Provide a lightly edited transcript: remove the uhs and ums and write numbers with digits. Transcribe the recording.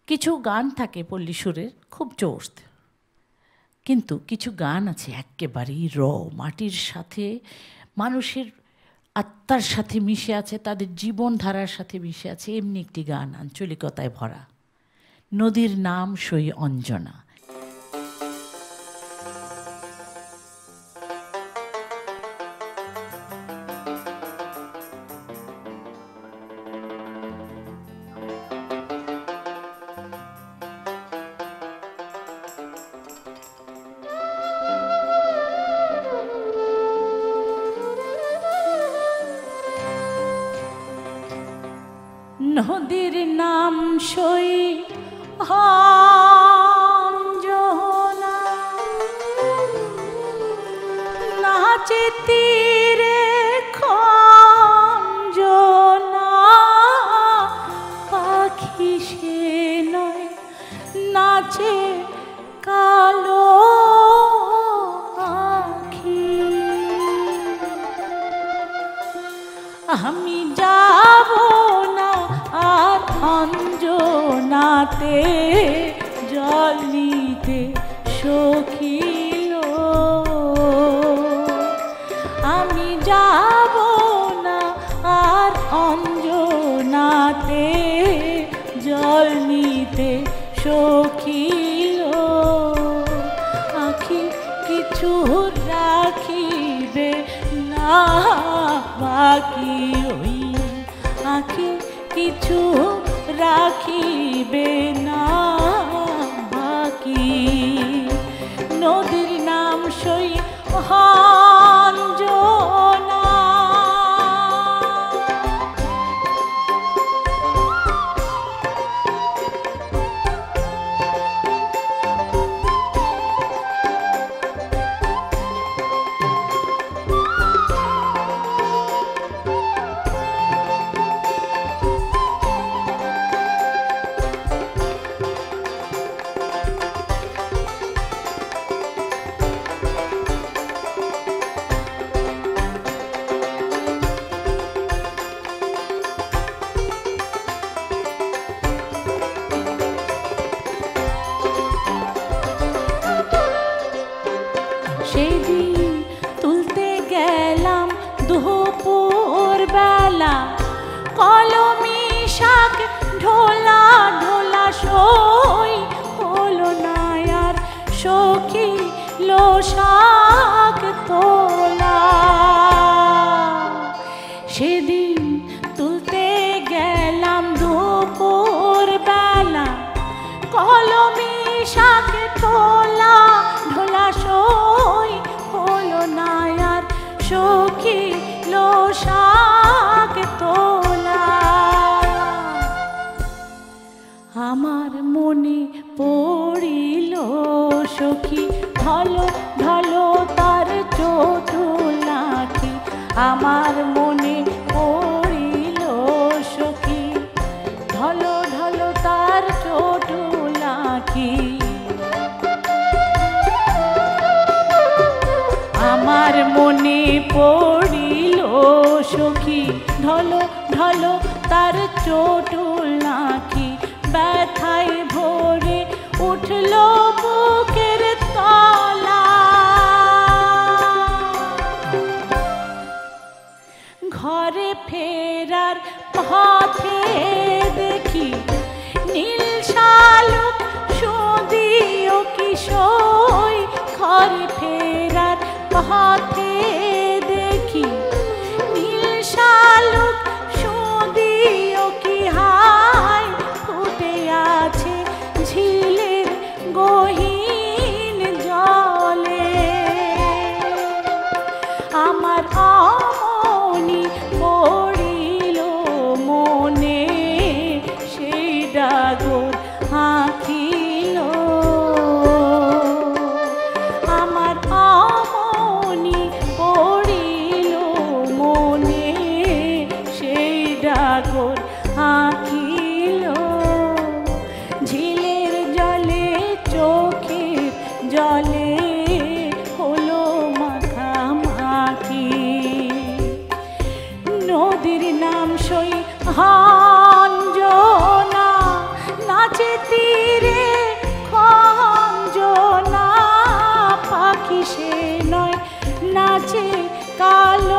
কিছু গান থাকে পল্লী সুরের খুব জোস্ত, কিন্তু কিছু গান আছে একেবারেই মাটির সাথে, মানুষের আত্মার সাথে মিশে আছে, তাদের জীবনধারার সাথে মিশে আছে। এমনি একটি গান আঞ্চলিকতায় ভরা, নদীর নাম সই অঞ্জনা। নদীর নাম সই অঞ্জনা, নাচে তীরে খঞ্জনা, পাখি সে নয় নাচে কালো আখি। আমি যাব না আর অঞ্জনাতে জল নিতে সখিল, আমি যাব না আর অঞ্জনাতে জল নিতে সখিল। আখি কিছু রাখিবে না বাকি, ওই আখি কিছু রাখিবে না বাকি। নদীর নাম সই অঞ্জনা। সেদিন তুলতে গেলাম দুপুর বেলা, কলমি শাক ঢোলা ঢোলা সই হলো না আর সখী লো শাক তোলা। সেদিন তুলতে গেলাম দুপুর বেলা, কলমি শাক ঢোলা ঢোলা সই হলো না আর সখী লো শাক তোলা। আমার মনে পড়িল সখী ঢলো ঢলো তার চটুল লাঠি, আমার মনে পড়িল সখী ঢলো ঢলো তার চটুল লাঠি। আমার মনে পড়িল সখী ঢলো ঢলো তার চটুল লাঠি, ব্যথায় ভরে উঠল বুকের তলা। ঘরে ফেরার পথে দেখি নীল শালুক সুদিও কিশোর। ঘরে ফেরার পথে দেখি নীল শালুক সুদিও কি হায়, ফুটে আছে ঝিলের গহীন জলে। আমার অমনি পড়িল মনে সেই ডাগর আঁকিল। আমার অমনি তীরে খঞ্জনা পাখি সে নয়, নাচে কালো